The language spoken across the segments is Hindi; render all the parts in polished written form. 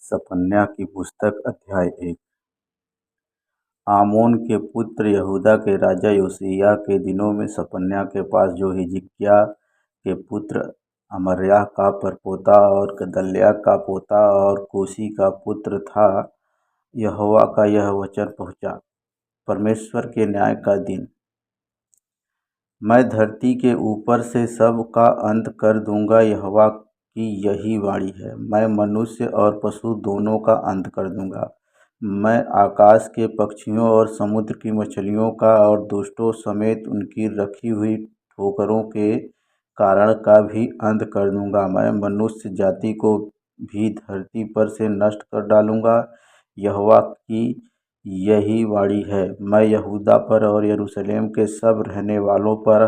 सपन्या की पुस्तक अध्याय 1। आमोन के पुत्र यहूदा के राजा योशिय्याह के दिनों में सपन्या के पास जो हिजकिय्याह के पुत्र अमर्याह का परपोता और गदल्याह का पोता और कूशी का पुत्र था, यहोवा का यह वचन पहुँचा। परमेश्वर के न्याय का दिन। मैं धरती के ऊपर से सब का अंत कर दूंगा, यहोवा की यही वाणी है। मैं मनुष्य और पशु दोनों का अंत कर दूंगा। मैं आकाश के पक्षियों और समुद्र की मछलियों का और दुष्टों समेत उनकी रखी हुई ठोकरों के कारण का भी अंत कर दूंगा। मैं मनुष्य जाति को भी धरती पर से नष्ट कर डालूंगा, यहोवा की यही वाणी है। मैं यहूदा पर और यरूशलेम के सब रहने वालों पर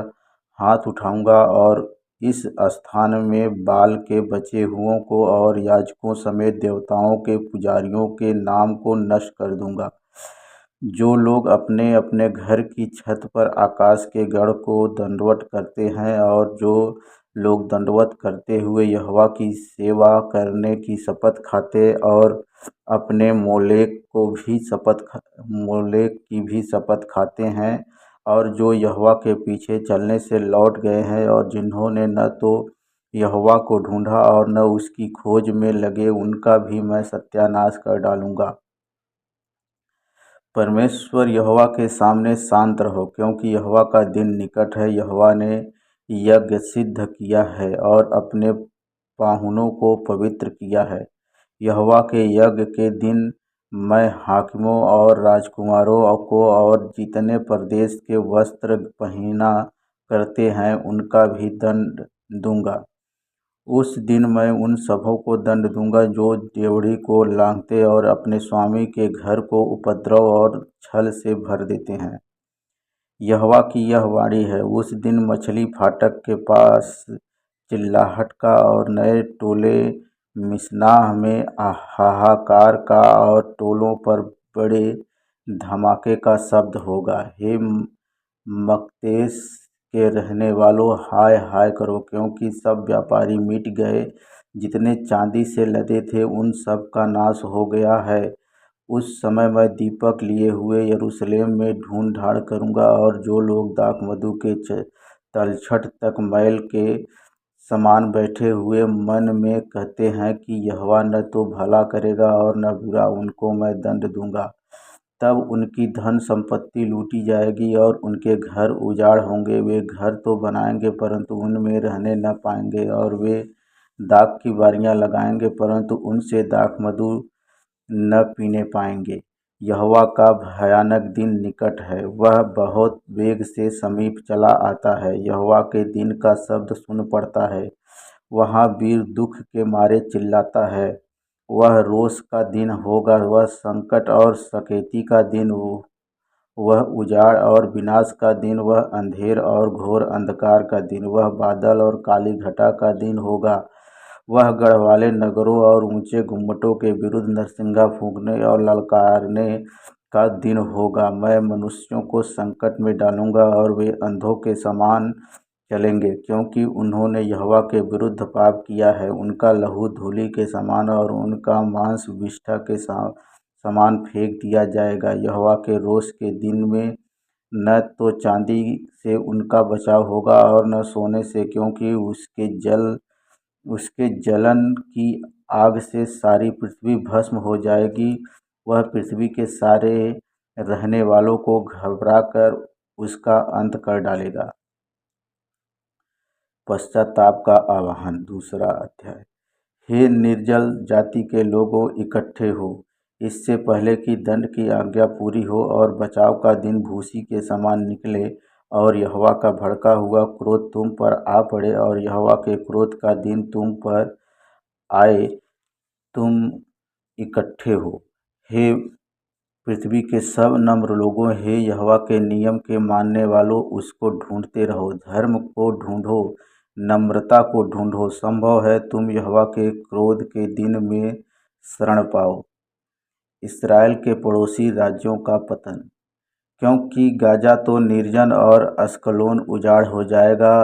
हाथ उठाऊंगा और इस स्थान में बाल के बचे हुओं को और याजकों समेत देवताओं के पुजारियों के नाम को नष्ट कर दूंगा। जो लोग अपने अपने घर की छत पर आकाश के गढ़ को दंडवत करते हैं और जो लोग दंडवत करते हुए यहोवा की सेवा करने की शपथ खाते और अपने मोलेक की भी शपथ खाते हैं, और जो यहोवा के पीछे चलने से लौट गए हैं और जिन्होंने न तो यहोवा को ढूंढा और न उसकी खोज में लगे, उनका भी मैं सत्यानाश कर डालूंगा। परमेश्वर यहोवा के सामने शांत रहो, क्योंकि यहोवा का दिन निकट है। यहोवा ने यज्ञ सिद्ध किया है और अपने पाहुनों को पवित्र किया है। यहोवा के यज्ञ के दिन मैं हाकिमों और राजकुमारों को और जितने प्रदेश के वस्त्र पहना करते हैं उनका भी दंड दूंगा। उस दिन मैं उन सबों को दंड दूंगा जो डेवढ़ी को लांघते और अपने स्वामी के घर को उपद्रव और छल से भर देते हैं। यहोवा की यह वाणी है। उस दिन मछली फाटक के पास चिल्लाहट का और नए टोले मिस्नाह में हाहाकार का और टोलों पर बड़े धमाके का शब्द होगा। हे मकदेश के रहने वालों, हाय हाय करो, क्योंकि सब व्यापारी मिट गए। जितने चांदी से लदे थे उन सब का नाश हो गया है। उस समय मैं दीपक लिए हुए यरूशलेम में ढूंढ ढांड करूंगा, और जो लोग दाखमधु के तलछट तक मैल के समान बैठे हुए मन में कहते हैं कि यहोवा न तो भला करेगा और न बुरा, उनको मैं दंड दूंगा। तब उनकी धन संपत्ति लूटी जाएगी और उनके घर उजाड़ होंगे। वे घर तो बनाएंगे परंतु उनमें रहने न पाएंगे, और वे दाख की बारियां लगाएंगे परंतु उनसे दाखमधु न पीने पाएंगे। यहोवा का भयानक दिन निकट है, वह बहुत वेग से समीप चला आता है। यहोवा के दिन का शब्द सुन पड़ता है, वहाँ वीर दुख के मारे चिल्लाता है। वह रोष का दिन होगा, वह संकट और सकेती का दिन, वह उजाड़ और विनाश का दिन, वह अंधेर और घोर अंधकार का दिन, वह बादल और काली घटा का दिन होगा। वह गढ़वाले नगरों और ऊंचे गुम्मटों के विरुद्ध नरसिंगा फूंकने और ललकारने का दिन होगा। मैं मनुष्यों को संकट में डालूंगा और वे अंधों के समान चलेंगे, क्योंकि उन्होंने यहोवा के विरुद्ध पाप किया है। उनका लहू धूलि के समान और उनका मांस विष्ठा के समान फेंक दिया जाएगा। यहोवा के रोष के दिन में न तो चांदी से उनका बचाव होगा और न सोने से, क्योंकि उसके जलन की आग से सारी पृथ्वी भस्म हो जाएगी। वह पृथ्वी के सारे रहने वालों को घबराकर उसका अंत कर डालेगा। पश्चाताप का आह्वान। दूसरा अध्याय। हे निर्जल जाति के लोगों, इकट्ठे हो, इससे पहले कि दंड की आज्ञा पूरी हो और बचाव का दिन भूसी के समान निकले और यहोवा का भड़का हुआ क्रोध तुम पर आ पड़े और यहोवा के क्रोध का दिन तुम पर आए, तुम इकट्ठे हो। हे पृथ्वी के सब नम्र लोगों, हे यहोवा के नियम के मानने वालों, उसको ढूंढते रहो, धर्म को ढूंढो, नम्रता को ढूंढो। संभव है तुम यहोवा के क्रोध के दिन में शरण पाओ। इस्राएल के पड़ोसी राज्यों का पतन। क्योंकि गाजा तो निर्जन और अस्कलोन उजाड़ हो जाएगा।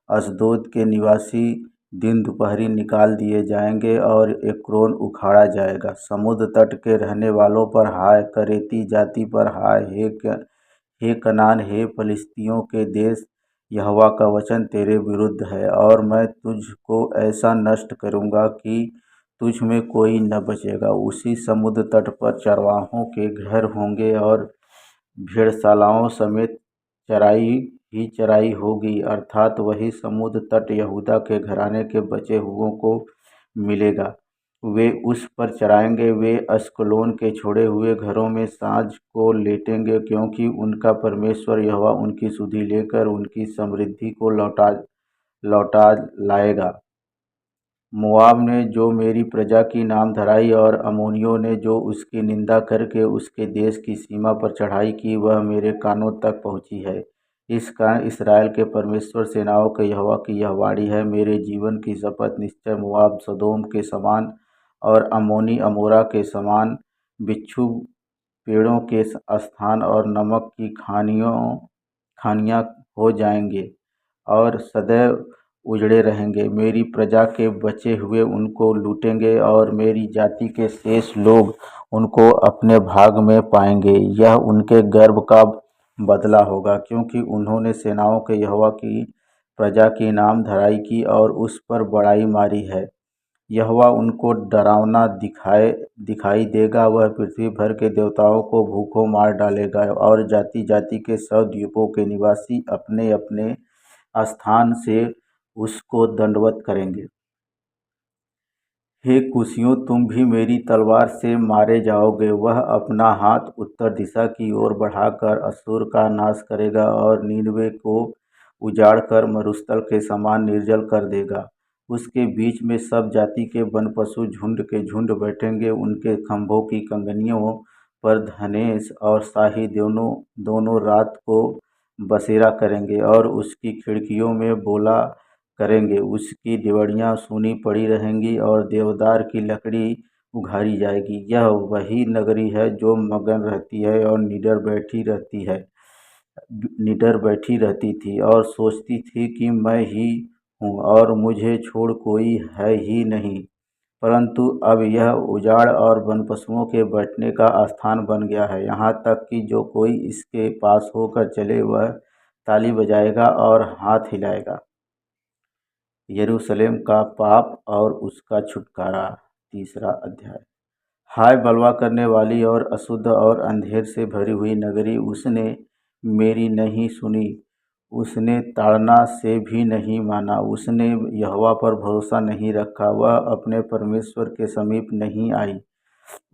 अशदोद के निवासी दिन दुपहरी निकाल दिए जाएंगे और एक्रोन उखाड़ा जाएगा। समुद्र तट के रहने वालों पर हाय, करेती जाति पर हाय। हे कनान, हे फलिश्तियों के देश, यहोवा का वचन तेरे विरुद्ध है, और मैं तुझको ऐसा नष्ट करूँगा कि तुझ में कोई न बचेगा। उसी समुद्र तट पर चरवाहों के घर होंगे और भेड़शालाओं समेत चराई ही चराई होगी, अर्थात वही समुद्र तट यहूदा के घराने के बचे हुओं को मिलेगा। वे उस पर चराएंगे, वे अस्कलोन के छोड़े हुए घरों में साँझ को लेटेंगे, क्योंकि उनका परमेश्वर यहोवा उनकी सुधि लेकर उनकी समृद्धि को लौटा लौटा लाएगा। मोआब ने जो मेरी प्रजा की नाम धराई और अम्मोनियों ने जो उसकी निंदा करके उसके देश की सीमा पर चढ़ाई की, वह मेरे कानों तक पहुँची है। इस कारण इस्राएल के परमेश्वर सेनाओं के यहोवा की यह वाणी है, मेरे जीवन की शपथ, निश्चय मोआब सदोम के समान और अम्मोनी अमोरा के समान बिच्छू पेड़ों के स्थान और नमक की खानियाँ हो जाएंगे और सदैव उजड़े रहेंगे। मेरी प्रजा के बचे हुए उनको लूटेंगे और मेरी जाति के शेष लोग उनको अपने भाग में पाएंगे। यह उनके गर्व का बदला होगा, क्योंकि उन्होंने सेनाओं के यहोवा की प्रजा की नाम धराई की और उस पर बड़ाई मारी है। यहोवा उनको डरावना दिखाई देगा, वह पृथ्वी भर के देवताओं को भूखों मार डालेगा और जाति जाति के सब द्वीपों के निवासी अपने अपने स्थान से उसको दंडवत करेंगे। हे कुशियों, तुम भी मेरी तलवार से मारे जाओगे। वह अपना हाथ उत्तर दिशा की ओर बढ़ाकर अश्शूर का नाश करेगा और नीनवे को उजाड़ कर मरुस्थल के समान निर्जल कर देगा। उसके बीच में सब जाति के वन पशु झुंड के झुंड बैठेंगे। उनके खंभों की कंगनियों पर धनेश और शाही दोनों दोनों रात को बसेरा करेंगे और उसकी खिड़कियों में बोला करेंगे। उसकी डेवढ़ियाँ सूनी पड़ी रहेंगी और देवदार की लकड़ी उघाड़ी जाएगी। यह वही नगरी है जो मगन रहती है और निडर बैठी रहती थी और सोचती थी कि मैं ही हूँ और मुझे छोड़ कोई है ही नहीं। परंतु अब यह उजाड़ और वन पशुओं के बैठने का स्थान बन गया है, यहाँ तक कि जो कोई इसके पास होकर चले वह ताली बजाएगा और हाथ हिलाएगा। यरूशलेम का पाप और उसका छुटकारा। तीसरा अध्याय। हाय बलवा करने वाली और अशुद्ध और अंधेर से भरी हुई नगरी, उसने मेरी नहीं सुनी, उसने ताड़ना से भी नहीं माना, उसने यहोवा पर भरोसा नहीं रखा, वह अपने परमेश्वर के समीप नहीं आई।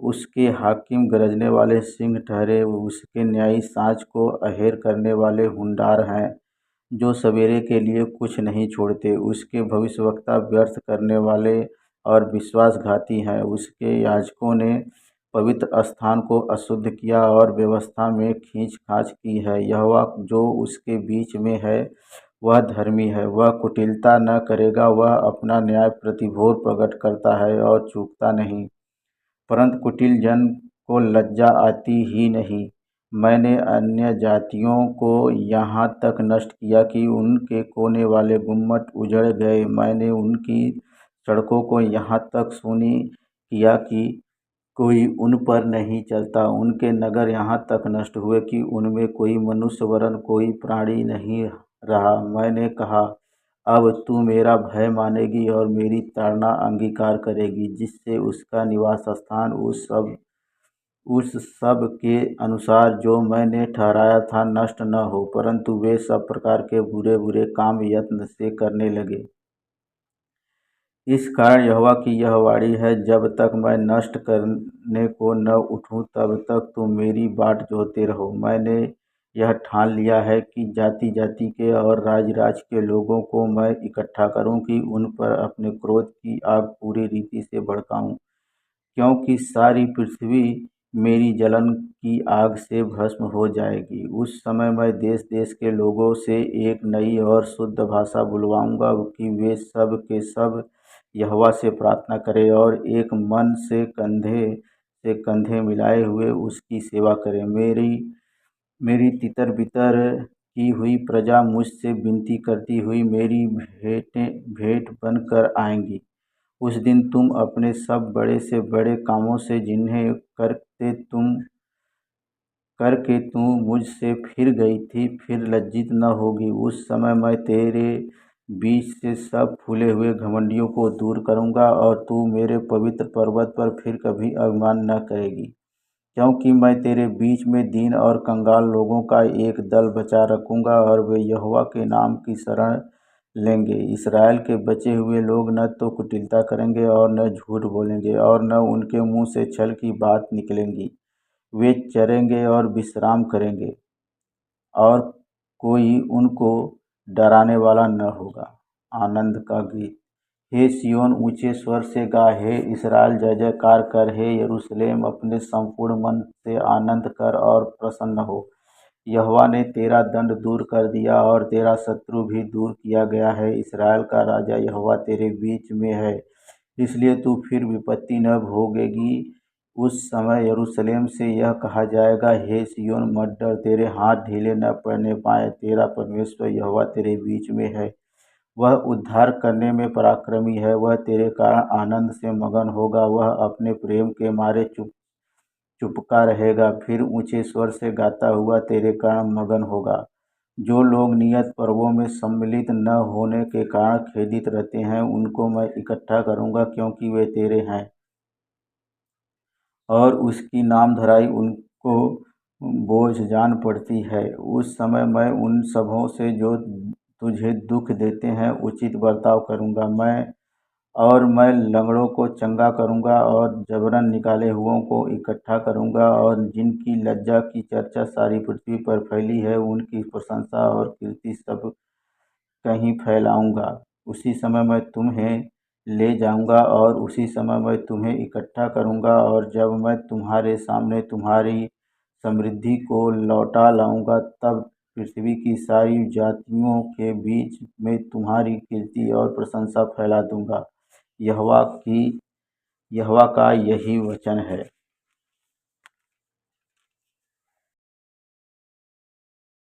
उसके हाकिम गरजने वाले सिंह ठहरे, उसके न्यायी साँझ को अहेर करने वाले हुँडार हैं, जो सवेरे के लिए कुछ नहीं छोड़ते। उसके भविष्यवक्ता व्यर्थ करने वाले और विश्वासघाती हैं। उसके याजकों ने पवित्र स्थान को अशुद्ध किया और व्यवस्था में खींच-खाच की है। यहोवा जो उसके बीच में है वह धर्मी है, वह कुटिलता न करेगा, वह अपना न्याय प्रतिभोर प्रकट करता है और चूकता नहीं। परंतु कुटिल जन को लज्जा आती ही नहीं। मैंने अन्य जातियों को यहाँ तक नष्ट किया कि उनके कोने वाले गुम्मट उजड़ गए। मैंने उनकी सड़कों को यहाँ तक सूनी किया कि कोई उन पर नहीं चलता। उनके नगर यहाँ तक नष्ट हुए कि उनमें कोई मनुष्य वरन कोई प्राणी नहीं रहा। मैंने कहा, अब तू मेरा भय मानेगी और मेरी ताड़ना अंगीकार करेगी, जिससे उसका निवास स्थान उस सब के अनुसार जो मैंने ठहराया था नष्ट न हो, परंतु वे सब प्रकार के बुरे बुरे काम यत्न से करने लगे। इस कारण यहोवा की यह वाणी है, जब तक मैं नष्ट करने को न उठूं तब तक तुम मेरी बाट जोहते रहो। मैंने यह ठान लिया है कि जाति जाति के और राज राज के लोगों को मैं इकट्ठा करूं कि उन पर अपने क्रोध की आग पूरी रीति से भड़काऊं, क्योंकि सारी पृथ्वी मेरी जलन की आग से भस्म हो जाएगी। उस समय मैं देश देश के लोगों से एक नई और शुद्ध भाषा बुलवाऊंगा कि वे सब के सब यहोवा से प्रार्थना करें और एक मन से कंधे मिलाए हुए उसकी सेवा करें। मेरी मेरी तितर बितर की हुई प्रजा मुझसे विनती करती हुई मेरी भेंट बनकर आएंगी। उस दिन तुम अपने सब बड़े से बड़े कामों से जिन्हें करके तू मुझसे फिर गई थी, फिर लज्जित न होगी। उस समय मैं तेरे बीच से सब फूले हुए घमंडियों को दूर करूँगा और तू मेरे पवित्र पर्वत पर फिर कभी अभिमान न करेगी, क्योंकि मैं तेरे बीच में दीन और कंगाल लोगों का एक दल बचा रखूँगा और वे यहोवा के नाम की शरण लेंगे। इसराइल के बचे हुए लोग न तो कुटिलता करेंगे और न झूठ बोलेंगे और न उनके मुंह से छल की बात निकलेंगी। वे चरेंगे और विश्राम करेंगे और कोई उनको डराने वाला न होगा। आनंद का गीत। हे सिय्योन, ऊंचे स्वर से गा। हे इसराइल, जय जयकार कर। हे यरूशलेम, अपने संपूर्ण मन से आनंद कर और प्रसन्न हो। यहोवा ने तेरा दंड दूर कर दिया और तेरा शत्रु भी दूर किया गया है। इसराइल का राजा यहोवा तेरे बीच में है, इसलिए तू फिर विपत्ति न भोगेगी। उस समय यरूशलेम से यह कहा जाएगा, हे सिय्योन, मत डर, तेरे हाथ ढीले न पड़ने पाए। तेरा परमेश्वर यहोवा तेरे बीच में है, वह उद्धार करने में पराक्रमी है। वह तेरे कारण आनंद से मगन होगा, वह अपने प्रेम के मारे चुपका रहेगा, फिर ऊंचे स्वर से गाता हुआ तेरे कारण मगन होगा। जो लोग नियत पर्वों में सम्मिलित न होने के कारण खेदित रहते हैं, उनको मैं इकट्ठा करूंगा, क्योंकि वे तेरे हैं और उसकी नामधराई उनको बोझ जान पड़ती है। उस समय मैं उन सबों से जो तुझे दुख देते हैं उचित बर्ताव करूंगा। मैं लंगड़ों को चंगा करूंगा और जबरन निकाले हुओं को इकट्ठा करूंगा, और जिनकी लज्जा की चर्चा सारी पृथ्वी पर फैली है, उनकी प्रशंसा और कीर्ति सब कहीं फैलाऊंगा। उसी समय मैं तुम्हें ले जाऊंगा और उसी समय मैं तुम्हें इकट्ठा करूंगा, और जब मैं तुम्हारे सामने तुम्हारी समृद्धि को लौटा लाऊंगा, तब पृथ्वी की सारी जातियों के बीच में तुम्हारी कीर्ति और प्रशंसा फैला दूंगा। यहोवा का यही वचन है।